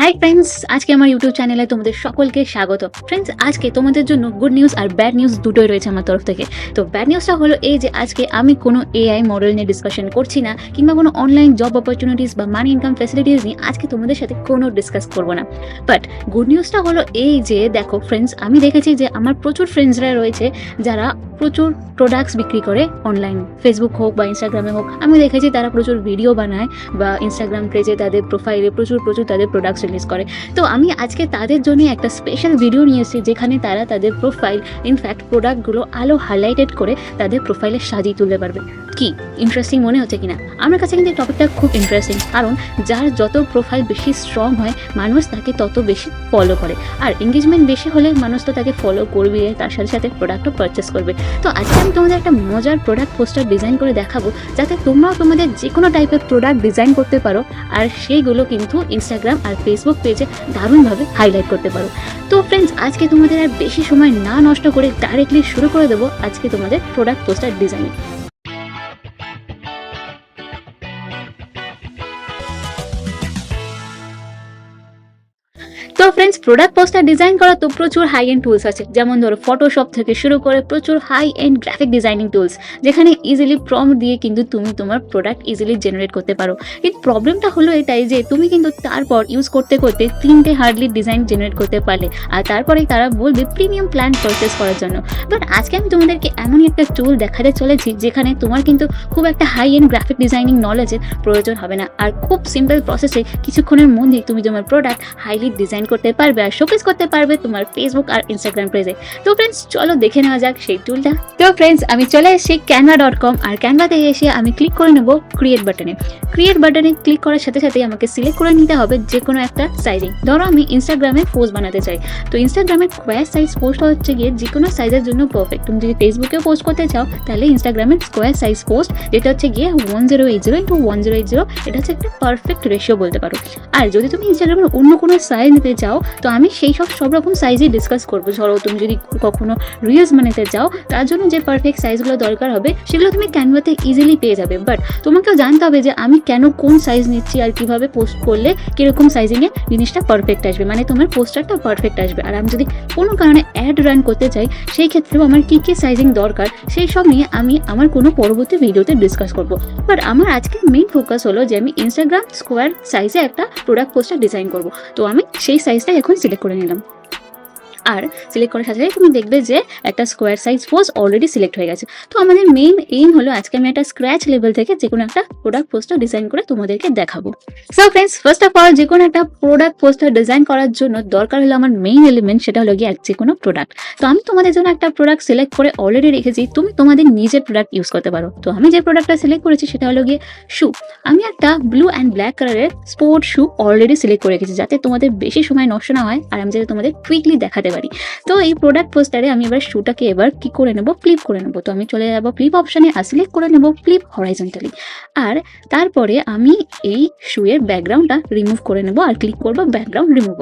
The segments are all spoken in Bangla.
হাই ফ্রেন্ডস, আজকে আমার ইউটিউব চ্যানেলে তোমাদের সকলকে স্বাগত। ফ্রেন্ডস, আজকে তোমাদের জন্য গুড নিউজ আর ব্যাড নিউজ দুটোই রয়েছে আমার তরফ থেকে। তো ব্যাড নিউজটা হলো এই যে আজকে আমি কোনো এআই মডেল নিয়ে ডিসকাশন করছি না, কিংবা কোনো অনলাইন জব অপরচুনিটিস বা মানি ইনকাম ফ্যাসিলিটিস নিয়ে আজকে তোমাদের সাথে কোনো ডিসকাস করবো না। বাট গুড নিউজটা হলো এই যে দেখো ফ্রেন্ডস, আমি দেখেছি যে আমার প্রচুর ফ্রেন্ডসরা রয়েছে যারা প্রচুর প্রোডাক্টস বিক্রি করে অনলাইন, ফেসবুক হোক বা ইনস্টাগ্রামে হোক। আমি দেখেছি তারা প্রচুর ভিডিও বানায় বা ইনস্টাগ্রাম পেজে তাদের প্রোফাইলে প্রচুর তাদের প্রোডাক্টস রিলিজ করে। তো আমি আজকে তাদের জন্য একটা স্পেশাল ভিডিও নিয়ে এসেছি যেখানে তারা তাদের প্রোফাইল, ইনফ্যাক্ট প্রোডাক্টগুলো আলো হাইলাইটেড করে তাদের প্রোফাইলে সাজিয়ে তুলতে পারবে। কি ইন্টারেস্টিং মনে হচ্ছে কিনা? আমার কাছে কিন্তু এই টপিকটা খুব ইন্টারেস্টিং, কারণ যার যত প্রোফাইল বেশি স্ট্রং হয় মানুষ তাকে তত বেশি ফলো করে, আর এঙ্গেজমেন্ট বেশি হলে মানুষ তো তাকে ফলো করবে, তার সাথে সাথে প্রোডাক্টও পারচেস করবে। তো আজকে আমি তোমাদের একটা মজার প্রোডাক্ট পোস্টার ডিজাইন করে দেখাবো যাতে তোমরাও তোমাদের যে কোনো টাইপের প্রোডাক্ট ডিজাইন করতে পারো, আর সেইগুলো কিন্তু ইনস্টাগ্রাম আর ফেসবুক পেজে দারুণভাবে হাইলাইট করতে পারো। তো ফ্রেন্ডস, আজকে তোমাদের আর বেশি সময় না নষ্ট করে ডাইরেক্টলি শুরু করে দেবো আজকে তোমাদের প্রোডাক্ট পোস্টার ডিজাইনিং। তো ফ্রেন্ডস, প্রোডাক্ট পোস্টার ডিজাইন করা তো প্রচুর হাই এন্ড টুলস আছে, যেমন ধরো ফটোশপ থেকে শুরু করে প্রচুর high end graphic designing tools, যেখানে ইজিলি প্রম্পট দিয়ে কিন্তু তুমি তোমার প্রোডাক্ট ইজিলি জেনারেট করতে পারো। কিন্তু প্রবলেমটা হলো এটাই যে তুমি কিন্তু তারপর ইউজ করতে করতে 3টে হার্ডলি ডিজাইন জেনারেট করতে পারলে, আর তারপরেই তারা বলবে প্রিমিয়াম প্ল্যান পারচেস করার জন্য। বাট আজকে আমি তোমাদেরকে এমনই একটা টুল দেখাতে চলেছি যেখানে তোমার কিন্তু খুব একটা হাই এন্ড গ্রাফিক ডিজাইনিং নলেজের প্রয়োজন হবে না, আর খুব সিম্পল প্রসেসে কিছুক্ষণের মধ্যেই তুমি তোমার প্রোডাক্ট হাইলি ডিজাইন করতে পারবে আর শোকেস করতে পারবে তোমার ফেসবুক আর ইনস্টাগ্রাম পেজে। তো ফ্রেন্ডস, চলো দেখে নেওয়া যাক সেই টুলটা। তো ফ্রেন্ডস, আমি চলে এসেছি canva.com, আর ক্যানভাতে এসে আমি ক্লিক করে নেব ক্রিয়েট বাটনে। ক্রিয়েট বাটনে ক্লিক করার সাথে সাথে আমাকে সিলেক্ট করে নিতে হবে যে কোনো একটা সাইজিং। ধরো আমি ইনস্টাগ্রামে পোস্ট বানাতে চাই, তো ইনস্টাগ্রামের স্কোয়ার সাইজ পোস্ট হচ্ছে গিয়ে যে কোনো সাইজের জন্য পারফেক্ট। তুমি যদি ফেসবুকে পোস্ট করতে চাও তাহলে ইনস্টাগ্রামের স্কোয়ার সাইজ পোস্ট, যেটা হচ্ছে গিয়ে 1080x1080, এটা হচ্ছে একটা পারফেক্ট রেশিও বলতে পারো। আর যদি তুমি ইনস্টাগ্রামের অন্য কোনো সাইজ নিতে চাও তো আমি সেই সব রকম সাইজে ডিসকাস করবো। ধরো তুমি যদি কখনো রিলস বানাতে চাও তার জন্য যে পারফেক্ট সাইজগুলো দরকার হবে সেগুলো তুমি ক্যানভাতে ইজিলি পেয়ে যাবে। বাট তোমাকেও জানতে হবে যে আমি কেন কোন সাইজ নিচ্ছি আর কিভাবে পোস্ট করলে কিরকম সাইজিংয়ে জিনিসটা পারফেক্ট আসবে, মানে তোমার পোস্টারটা পারফেক্ট আসবে। আর আমি যদি কোনো কারণে অ্যাড রান করতে চাই সেই ক্ষেত্রেও আমার কী কী সাইজিং দরকার সেই সব নিয়ে আমি আমার কোনো পরবর্তী ভিডিওতে ডিসকাস করবো। বাট আমার আজকে মেইন ফোকাস হলো যে আমি ইনস্টাগ্রাম স্কোয়ার সাইজে একটা প্রোডাক্ট পোস্টার ডিজাইন করবো। তো আমি সেই সাইজটা এখন সিলেক্ট করে নিলাম, আর সিলেক্ট করার সাথে সাথে তুমি দেখবে যে একটা square size post already select হয়ে গেছে। তো আমাদের মেইন এইম হলো আজকে আমি একটা স্ক্র্যাচ লেভেল থেকে যে কোনো একটা প্রোডাক্ট পোস্টার ডিজাইন করে তোমাদেরকে দেখাবো। So friends, first of all যে কোনো একটা প্রোডাক্ট পোস্টার ডিজাইন করার জন্য দরকার হলো আমার মেইন এলিমেন্ট, সেটা হলো গিয়ে যে কোনো প্রোডাক্ট। তো আমি তোমাদের জন্য একটা প্রোডাক্ট সিলেক্ট করে অলরেডি রেখেছি, তুমি তোমাদের নিজের প্রোডাক্ট ইউজ করতে পারো। তো আমি যে প্রোডাক্টটা সিলেক্ট করেছি সেটা হলো গিয়ে শু। আমি একটা ব্লু অ্যান্ড ব্ল্যাক কালারের স্পোর্ট শু অলরেডি সিলেক্ট করে রেখেছি যাতে তোমাদের বেশি সময় নষ্ট না হয় আর আমি যাতে তোমাদের কুইকলি দেখাতে পারি। তো এই প্রোডাক্ট পোস্টারে আমি এবার শুটাকে এবার কি করে নেব, ফ্লিপ করে নেব। তো আমি চলে যাবো ফ্লিপ অপশানে আর সিলেক্ট করে নেব ফ্লিপ হরাইজন্টালি। আর তারপরে আমি এই শুয়ের ব্যাকগ্রাউন্ডটা রিমুভ করে নেব আর ক্লিক করবো ব্যাকগ্রাউন্ড রিমুভ।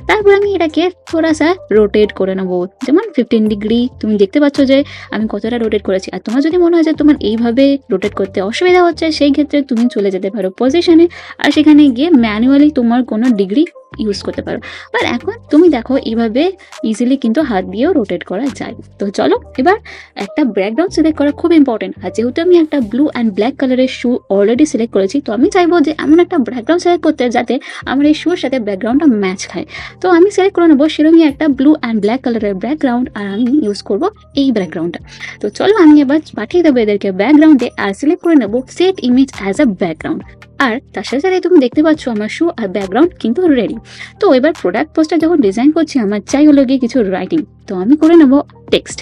তারপর আমি এটাকে থোড়াসা রোটেট করে নেব, যেমন 15 ডিগ্রি। তুমি দেখতে পাচ্ছ যে আমি কতটা রোটেট করেছি। আর তোমার যদি মনে হয় যে তোমার এইভাবে রোটেট করতে অসুবিধা হচ্ছে সেই ক্ষেত্রে তুমি চলে যেতে পারো পজিশনে আর সেখানে গিয়ে ম্যানুয়ালি তোমার কোনো ডিগ্রি ইউজ করতে পারো। বাট এখন তুমি দেখো এইভাবে ইজিলি কিন্তু হাত দিয়েও রোটেট করা যায়। তো চলো এবার একটা ব্যাকগ্রাউন্ড সিলেক্ট করা খুব ইম্পর্টেন্ট। আর যেহেতু আমি একটা ব্লু অ্যান্ড ব্ল্যাক কালারের শু অলরেডি সিলেক্ট করেছি, তো আমি চাইবো যে এমন একটা ব্যাকগ্রাউন্ড সিলেক্ট করতে যাতে আমার এই শুর সাথে ব্যাকগ্রাউন্ডটা ম্যাচ খায়। তো আমি সিলেক্ট করে নেবো সেরকমই একটা ব্লু অ্যান্ড ব্ল্যাক কালারের ব্যাকগ্রাউন্ড, আর আমি ইউজ করবো এই ব্যাকগ্রাউন্ডটা। তো চলো আমি এবার পাঠিয়ে দেবো এদেরকে ব্যাকগ্রাউন্ডে আর সিলেক্ট করে নেবো set image as a background. আর তার সাথে সাথে তুমি দেখতে পাচ্ছ আমার শু আর ব্যাকগ্রাউন্ড কিন্তু রেডি। তো এবার প্রোডাক্ট পোস্টার যখন ডিজাইন করছি আমার চাই হলো গিয়ে কিছু রাইটিং। তো আমি করে নেবো টেক্সট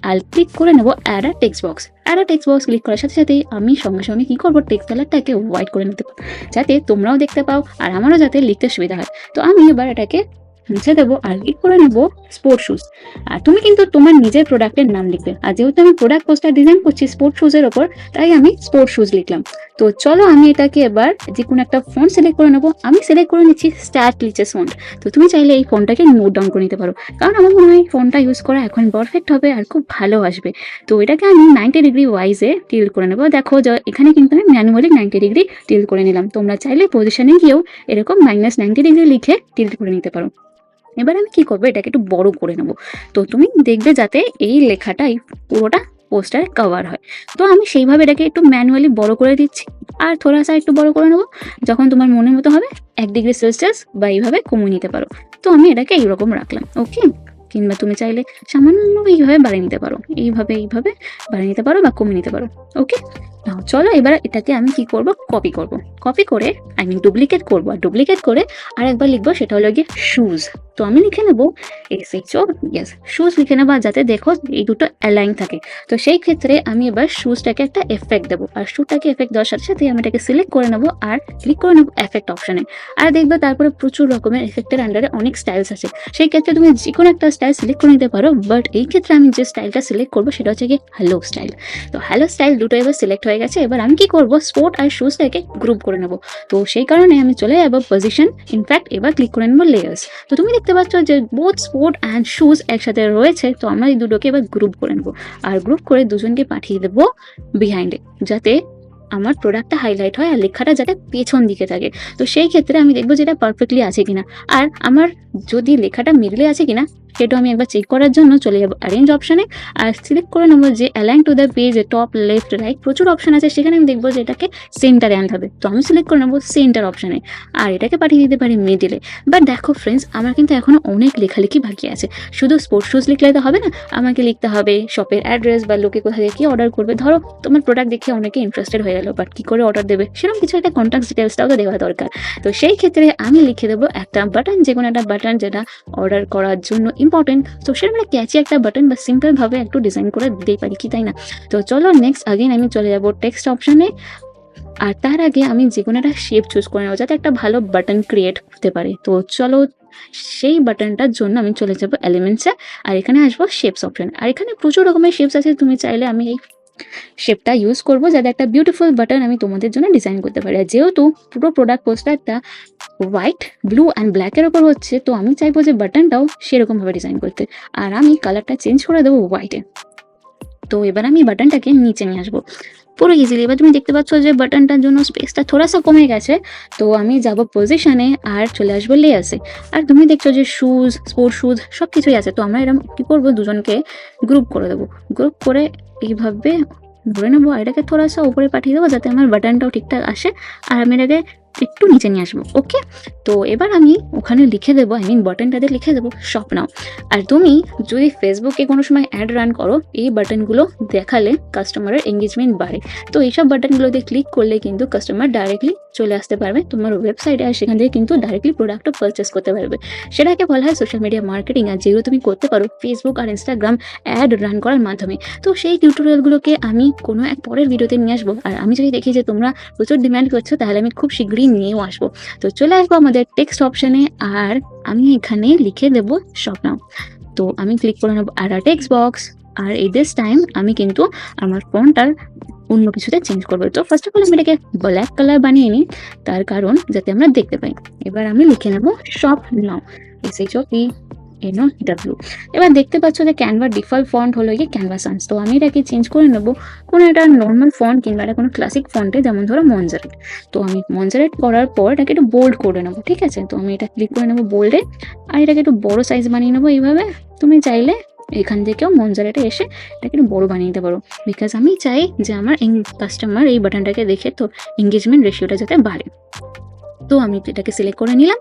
আর ক্লিক করে নেবো add a text box. Add a text box click করার সাথে সাথেই আমি সঙ্গে সঙ্গে কী করবো, টেক্সট কালারটাকে হোয়াইট করে নিতে পারবো যাতে তোমরাও দেখতে পাও আর আমারও যাতে লিখতে সুবিধা হয়। তো আমি এবার এটাকে মুছে দেবো আর ক্লিক করে নেবো স্পোর্ট শুজ। আর তুমি কিন্তু তোমার নিজের প্রোডাক্টের নাম লিখবে, আর যেহেতু আমি প্রোডাক্ট পোস্টার ডিজাইন করছি স্পোর্ট শুজের ওপর, তাই আমি স্পোর্ট শুজ লিখলাম। তো চলো আমি এটাকে এবার যে কোনো একটা ফন্ট সিলেক্ট করে নেবো। আমি সিলেক্ট করে নিচ্ছি স্টার ক্লিচেস ফন্ট। তো তুমি চাইলে এই ফন্টটাকে নোট ডাউন করে নিতে পারো, কারণ আমার মনে হয় ফন্টটা ইউজ করা এখন পারফেক্ট হবে আর খুব ভালো আসবে। তো এটাকে আমি 90 ডিগ্রি ওয়াইজে টিল্ট করে নেবো। দেখো যে এখানে কিন্তু আমি ম্যানুয়ালি 90 ডিগ্রি টিল্ট করে নিলাম। তোমরা চাইলে পজিশনে গিয়েও এরকম -90 ডিগ্রি লিখে টিল্ট করে নিতে পারো। এবার আমি কি করবো, এটাকে একটু বড় করে নেবো। তো তুমি দেখবে যাতে এই লেখাটাই পুরোটা পোস্টারে কভার হয়। তো আমি সেইভাবে এটাকে একটু ম্যানুয়ালি বড় করে দিচ্ছি, আর থোড়াসা একটু বড় করে নেবো। যখন তোমার মনের মতো হবে 1 ডিগ্রি সেলসিয়াস বা এইভাবে কমিয়ে নিতে পারো। তো আমি এটাকে এইরকম রাখলাম, ওকে। কিংবা তুমি চাইলে সামান্য এইভাবে বাড়িয়ে নিতে পারো, এইভাবে বাড়িয়ে নিতে পারো বা কমিয়ে নিতে পারো, ওকে। চলো এবার এটাকে আমি কি করব, কপি করে ডুপ্লিকেট করবো, আর ডুপ্লিকেট করে আরেকবার লিখবো, সেটা হলো গিয়ে শুজ। তো আমি লিখে নেবো শুজ লিখে নেবো, যাতে দেখো এই দুটো অ্যালাইন থাকে। তো সেই ক্ষেত্রে আমি এবার শুজটাকে একটা এফেক্ট দেবো, আর শুজটাকে এফেক্ট দেওয়ার সাথে সাথে আমি এটাকে সিলেক্ট করে নেবো আর ক্লিক করে নেবো এফেক্ট অপশনে। আর দেখবে তারপরে প্রচুর রকমের এফেক্টের আন্ডারে অনেক স্টাইলস আছে, সেই ক্ষেত্রে তুমি যে কোনো একটা স্টাইল সিলেক্ট করে নিতে পারো। বাট এই ক্ষেত্রে আমি যে স্টাইলটা সিলেক্ট করবো সেটা হচ্ছে কি হ্যালো স্টাইল। তো হ্যালো স্টাইল দুটো এবার সিলেক্ট হয়ে গেছে। এবার আমি কি করবো, স্পোর্ট আর শুজটাকে গ্রুপ করে নেবো। তো সেই কারণে আমি চলে যাবো পজিশন, ইনফ্যাক্ট এবার ক্লিক করে নেবো লেয়ার্স। তো তুমি দেখতে পাচ্ছ যে বোথ স্পোর্ট অ্যান্ড শুজ একসাথে রয়েছে। তো আমরা এই দুটোকে এবার গ্রুপ করে নেবো, আর গ্রুপ করে দুজনকে পাঠিয়ে দেবো বিহাইন্ডে, যাতে আমার প্রোডাক্টটা হাইলাইট হয় আর লেখাটা যাতে পেছন দিকে থাকে। তো সেই ক্ষেত্রে আমি দেখবো যেটা পারফেক্টলি আছে কিনা, আর আমার যদি লেখাটা মিডলে আছে কিনা সেটাও আমি একবার চেক করার জন্য চলে যাবো অ্যারেঞ্জ অপশানে, আর সিলেক্ট করে নেবো যে align to the page, top left right প্রচুর অপশান আছে, সেখানে আমি দেখবো যে এটাকে সেন্টারে আনতে হবে। তো আমি সিলেক্ট করে নেবো সেন্টার অপশানে, আর এটাকে পাঠিয়ে দিতে পারি মিডিলে। বাট দেখো ফ্রেন্ডস, আমার কিন্তু এখনো অনেক লেখালেখি বাকি আছে। শুধু স্পোর্টস শুজ লিখলে তো হবে না, আমাকে লিখতে হবে শপের অ্যাড্রেস বা লোকে কোথা থেকে কি অর্ডার করবে। ধরো তোমার প্রোডাক্ট দেখে অনেকে ইন্টারেস্টেড হয়ে গেল, বাট কি করে অর্ডার দেবে, সেরকম কিছু একটা কন্ট্যাক্ট ডিটেলসটাও তো দেওয়া দরকার। তো সেই ক্ষেত্রে আমি লিখে দেবো একটা বাটন, যে কোনো একটা বাটন যেটা অর্ডার করার জন্য ইম্পর্টেন্ট। তো সেটা মানে ক্যাচি একটা বাটন বা সিম্পল ভাবে একটু ডিজাইন করে দিতেই পারি, কি তাই না? তো চলো নেক্সট আগেন আমি চলে যাবো টেক্সট অপশনে, আর তার আগে আমি যে কোনো একটা শেপ চুজ করে নেবো যাতে একটা ভালো বাটন ক্রিয়েট করতে পারে। তো চলো সেই বাটনটার জন্য আমি চলে যাবো এলিমেন্টসে, আর এখানে আসবো শেপস অপশন। আর এখানে প্রচুর রকমের শেপস আছে, তুমি চাইলে আমি এই শেপটা ইউজ করবো যাতে একটা বিউটিফুল বাটন আমি তোমাদের জন্য ডিজাইন করতে পারি। আর যেহেতু পুরো প্রোডাক্ট পোস্টারটা হোয়াইট, ব্লু অ্যান্ড ব্ল্যাকের ওপর হচ্ছে, তো আমি চাইবো যে বাটনটাও সেরকমভাবে ডিজাইন করতে। আর আমি কালারটা চেঞ্জ করে দেবো হোয়াইটে। তো এবার আমি বাটনটাকে নিচে নিয়ে আসবো পুরো ইজিলি। এবার তুমি দেখতে পাচ্ছ যে বাটনটার জন্য স্পেসটা থোড়াসা কমে গেছে। তো আমি যাব পজিশনে আর চলে আসবো লেয়ার্সে। আর তুমি দেখছো যে শুজ, স্পোর্ট শুজ সব কিছুই আছে। তো আমরা এরকম কী করবো, দুজনকে গ্রুপ করে দেবো। গ্রুপ করে এইভাবে ধরে নেবো, আর এটাকে থোড়াসা উপরে পাঠিয়ে দেবো যাতে আমার বাটনটাও ঠিকঠাক আসে, আর আমি এটাকে একটু নিচে নিয়ে আসবো, ওকে। তো এবার আমি ওখানে লিখে দেবো, বাটনটাতে লিখে দেবো শপ নাও। আর তুমি যদি ফেসবুকে কোনো সময় অ্যাড রান করো, এই বাটনগুলো দেখালে কাস্টমারের এঙ্গেজমেন্ট বাড়ে। তো এইসব বাটনগুলোতে ক্লিক করলে কিন্তু কাস্টমার ডাইরেক্টলি চলে আসতে পারবে তোমার ওয়েবসাইটে, আর সেখান থেকে কিন্তু ডাইরেক্টলি প্রোডাক্টও পারচেস করতে পারবে। সেটাকে বলা হয় সোশ্যাল মিডিয়া মার্কেটিং, আর যেগুলো তুমি করতে পারো ফেসবুক আর ইনস্টাগ্রাম অ্যাড রান করার মাধ্যমে। তো সেই টিউটোরিয়ালগুলোকে আমি কোনো এক পরের ভিডিওতে নিয়ে আসবো। আর আমি যদি দেখি যে তোমরা প্রচুর ডিমান্ড করছো, তাহলে আমি খুব শীঘ্রই নিয়েও আসবো। তো চলে আসবো আমাদের টেক্সট অপশানে, আর আমি এখানে লিখে দেবো শপ নাও। তো আমি ক্লিক করে নেবো আর টেক্সট বক্স, আর এই দিস টাইম আমি কিন্তু আমার ফন্টটার অন্য কিছুতে চেঞ্জ করবো। তো ফার্স্ট অফ অল আমি এটাকে ব্ল্যাক কালার বানিয়ে নিই, তার কারণ যাতে আমরা দেখতে পাই। এবার আমি লিখে নেবো শপ নাও, SHOPNOW। এবার দেখতে পাচ্ছ যে ক্যানভার ডিফল্ট ফন্ট হলো গিয়ে ক্যানভা সান্স। তো আমি এটাকে চেঞ্জ করে নেবো কোনো একটা নর্মাল ফন্ট, কিংবা একটা কোনো ক্লাসিক ফন্টে, যেমন ধরো মঞ্জারেট। তো আমি মঞ্জারেট করার পর এটাকে একটু বোল্ড করে নেবো, ঠিক আছে। তো আমি এটা ক্লিক করে নেবো বোল্ডে, আর এটাকে একটু বড় সাইজ বানিয়ে নেবো এইভাবে। তুমি চাইলে এখান থেকেও মঞ্জারেটে এসে এটাকে একটু বড় বানিয়ে নিতে পারো, বিকজ আমি চাই যে আমার কাস্টমার এই বাটনটাকে দেখে তো এঙ্গেজমেন্ট রেশিওটা যাতে বাড়ে। তো আমি এটাকে সিলেক্ট করে নিলাম।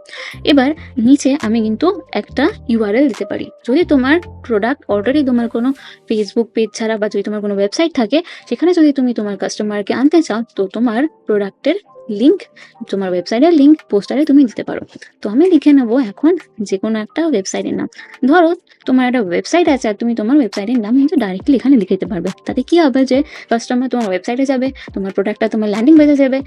এবার নিচে আমি কিন্তু একটা ইউআরএল দিতে পারি। যদি তোমার প্রোডাক্ট অলরেডি তোমার কোনো ফেসবুক পেজ ছাড়া, বা যদি তোমার কোনো ওয়েবসাইট থাকে, সেখানে যদি তুমি তোমার কাস্টমারকে আনতে চাও, তো তোমার প্রোডাক্টের লিঙ্ক, তোমার ওয়েবসাইটের লিঙ্ক পোস্টারে তুমি দিতে পারো। তো আমি লিখে নেবো এখন যে কোনো একটা ওয়েবসাইটের নাম। ধরো তোমার একটা ওয়েবসাইট আছে, আর তুমি তোমার ওয়েবসাইটের নাম কিন্তু ডাইরেক্টলি এখানে লিখে দিতে পারবে। তাতে কি হবে যে কাস্টমার তোমার ওয়েবসাইটে যাবে, তোমার প্রোডাক্টটা তোমার ল্যান্ডিং পেজে যাবে,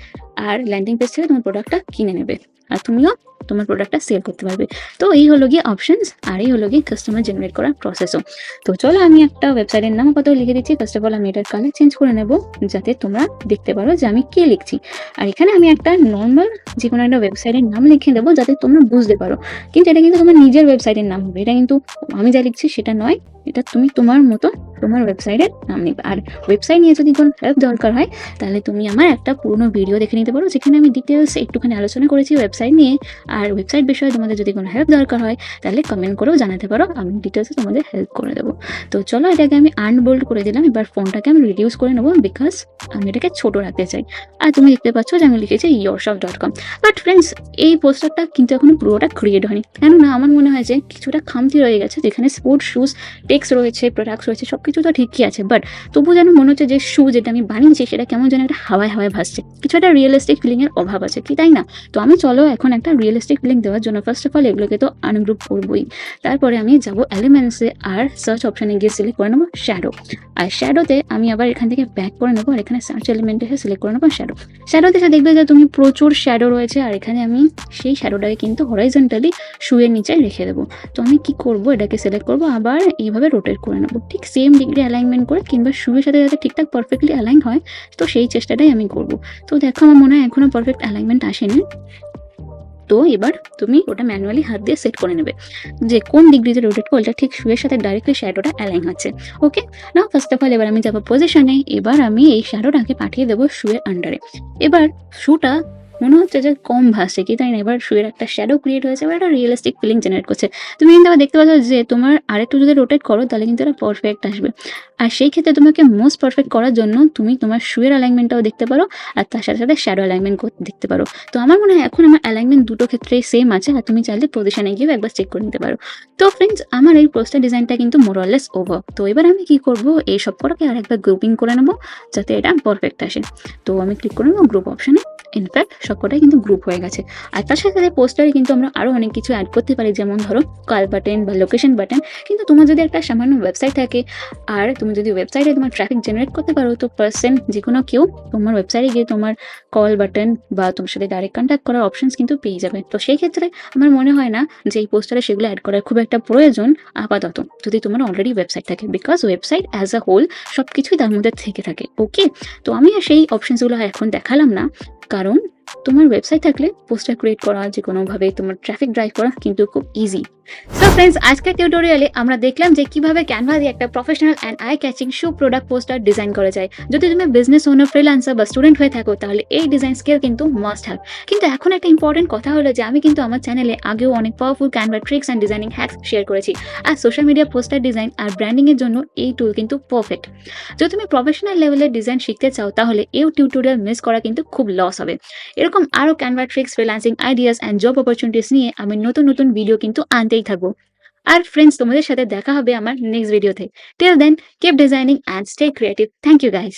আর ল্যান্ডিং পেজ থেকে তোমার প্রোডাক্টটা কিনে নেবে। আর তুমিও তোমার প্রোডাক্টটা সেল করতে পারবে। তো এই হলো গিয়ে অপশনস, আর এই হলো গিয়ে কাস্টমার জেনারেট করার প্রসেসও। তো চলো আমি একটা ওয়েবসাইটের নাম আপাতত লিখে দিচ্ছি। ফার্স্ট অফ অল আমি এটার কালার চেঞ্জ করে নেব, যাতে তোমরা দেখতে পারো যে আমি কে লিখছি। আর এখানে আমি একটা নর্মাল যে কোনো একটা ওয়েবসাইটের নাম লিখে দেবো, যাতে তোমরা বুঝতে পারো। কিন্তু এটা কিন্তু তোমার নিজের ওয়েবসাইটের নাম হবে, এটা কিন্তু আমি যা লিখছি সেটা নয়। এটা তুমি তোমার মতো তোমার ওয়েবসাইটের নাম নিবে। আর ওয়েবসাইট নিয়ে যদি কোনো হেল্প দরকার হয়, তাহলে তুমি আমার একটা পুরনো ভিডিও দেখে নিতে পারো, যেখানে আমি ডিটেলস একটুখানি আলোচনা করেছি ওয়েবসাইট নিয়ে। আর ওয়েবসাইট বিষয়ে তোমাদের যদি কোনো হেল্প দরকার হয়, তাহলে কমেন্ট করেও জানাতে পারো, আমি ডিটেলসে তোমাদের হেল্প করে দেবো। তো চলো এটাকে আমি আনবোল্ড করে দিলাম। এবার ফোনটাকে আমি রিডিউস করে নেবো, বিকজ আমি এটাকে ছোট রাখতে চাই। আর তুমি দেখতে পাচ্ছ যে আমি লিখেছি yourshop.com। বাট ফ্রেন্ডস, এই পোস্টারটা কিন্তু এখনো পুরোটা ক্রিয়েট হয়নি, কেননা আমার মনে হয় যে কিছুটা খামতি রয়ে গেছে। যেখানে স্পোর্টস শুজ টেক্স রয়েছে, প্রোডাক্টস রয়েছে, সব কিছু তো ঠিকই আছে, বাট তবু যেন মনে হচ্ছে যে শু যেটা আমি বানিয়েছি সেটা কেমন যেন একটা হাওয়ায় হাওয়ায় ভাসছে, কিছু একটা রিয়েলিস্টিক ফিলিংয়ের অভাব আছে, কি তাই না? তো আমি চলো এখন একটা রিয়েলিস্টিক ফিলিং দেওয়ার জন্য ফার্স্ট অফ অল এগুলোকে তো আনগ্রুপ করবোই। তারপরে আমি যাবো এলিমেন্টসে, আর সার্চ অপশানে গিয়ে সিলেক্ট করে নেবো শ্যাডো। আর শ্যাডোতে আমি আবার এখান থেকে ব্যাক করে নেবো, আর এখানে সার্চ এলিমেন্টে এসে সিলেক্ট করে নেবো শ্যাডো। শ্যাডোতে এসে দেখবে যে তুমি প্রচুর শ্যাডো রয়েছে, আর এখানে আমি সেই শ্যাডোটাকে কিন্তু হরাইজন্টালি শুয়ের নিচে রেখে দেবো। তো আমি কি করব, এটাকে সিলেক্ট করবো, আবার এইভাবে রোটেট করে নেবো, ঠিক সেম ডিগ্রি অ্যালাইনমেন্ট করে, কিংবা শুয়ের সাথে যাতে ঠিকঠাক পারফেক্টলি অ্যালাইন হয়। তো সেই চেষ্টাটাই আমি করব। তো দেখো আমার মনে হয় এখনো পারফেক্ট অ্যালাইনমেন্ট আসেনি। তো এবার তুমি ওটা ম্যানুয়ালি হাত দিয়ে সেট করে নেবে যে কোন ডিগ্রিতে রোটেট করলে ঠিক শুয়ের সাথে ডাইরেক্টলি শ্যাডোটা অ্যালাইন হচ্ছে। ওকে, না ফার্স্ট অফ অল এবার আমি যাবো পজিশনে। এবার আমি এই শ্যাডোটাকে পাঠিয়ে দেবো শুয়ের আন্ডারে। এবার শুটা মনে হচ্ছে যে কম ভাসছে, কি তাই না? এবার শুয়ের একটা শ্যাডো ক্রিয়েট হয়েছে, এবার একটা রিয়েলিস্টিক ফিলিং জেনারেট করছে। তুমি কিন্তু আবার দেখতে পাচ্ছ যে তোমার আরেকটু যদি রোটেট করো, তাহলে কিন্তু এটা পারফেক্ট আসবে। আর সেই ক্ষেত্রে তোমাকে মোস্ট পারফেক্ট করার জন্য তুমি তোমার শুয়ের অ্যালাইনমেন্টটাও দেখতে পারো, আর তার সাথে সাথে শ্যাডো অ্যালাইনমেন্ট দেখতে পারো। তো আমার মনে হয় এখন আমার অ্যালাইনমেন্ট দুটো ক্ষেত্রেই সেম আছে, আর তুমি চাইলে পজিশনে গিয়ে একবার চেক করে নিতে পারো। তো ফ্রেন্ডস, আমার এই পোস্টার ডিজাইনটা কিন্তু মোরলেস ওভার। তো এবার আমি কি করব, এই সব কটাকে আর একবার গ্রুপিং করে নেবো, যাতে এটা পারফেক্ট আসে। তো আমি ক্লিক করে নেবো গ্রুপ অপশানে। ইনফ্যাক্ট সবকটাই কিন্তু গ্রুপ হয়ে গেছে। আর তার সাথে সাথে পোস্টারে কিন্তু আমরা আরও অনেক কিছু অ্যাড করতে পারি, যেমন ধরো কল বাটন বা লোকেশন বাটন। কিন্তু তোমার যদি একটা সামান্য ওয়েবসাইট থাকে, আর তুমি যদি ওয়েবসাইটে তোমার ট্রাফিক জেনারেট করতে পারো, তো পার্সন যে কোনো কেউ তোমার ওয়েবসাইটে গিয়ে তোমার কল বাটন বা তোমার সাথে ডাইরেক্ট কন্ট্যাক্ট করার অপশনস কিন্তু পেয়ে যাবে। তো সেই ক্ষেত্রে আমার মনে হয় না যে এই পোস্টারে সেগুলো অ্যাড করার খুব একটা প্রয়োজন আপাতত, যদি তোমার অলরেডি ওয়েবসাইট থাকে, because website as a whole সব কিছুই তার মধ্যে থেকে থাকে। ওকে, তো আমি আর সেই অপশনসগুলো এখন দেখালাম না, কারণ তোমার ওয়েবসাইট থাকলে পোস্টার ক্রিয়েট করা, যে কোনোভাবে তোমার ট্রাফিক ড্রাইভ করা কিন্তু খুব ইজি। সো ফ্রেন্ডস, আজকের টিউটোরিয়ালে আমরা দেখলাম যে কিভাবে ক্যানভা দিয়ে একটা professional and eye catching shoe product poster design করা যায়। যদি তুমি বিজনেস ওনার, ফ্রিল্যান্সার বা স্টুডেন্ট হয়ে থাকো, তাহলে এই ডিজাইন স্কিল কিন্তু মাস্ট হ্যাভ। কিন্তু এখন একটা ইম্পর্টেন্ট কথা হলো যে আমি কিন্তু আমার চ্যানেলে আগেও অনেক powerful Canva tricks and designing hacks share করেছি। আর সোশ্যাল মিডিয়া পোস্টার ডিজাইন আর ব্র্যান্ডিংয়ের জন্য এই টুল কিন্তু পারফেক্ট। যদি তুমি প্রফেশনাল লেভেলের ডিজাইন শিখতে চাও, তাহলে এই টিউটোরিয়াল মিস করা কিন্তু খুব লস হবে। এরকম আরও Canva tricks, freelancing ideas and job opportunities নিয়ে আমি নতুন নতুন ভিডিও কিন্তু আনতেই থাকবো। আর ফ্রেন্ডস, তোমাদের সাথে দেখা হবে আমার নেক্সট ভিডিওতে। Till then, keep designing and stay creative. Thank you guys.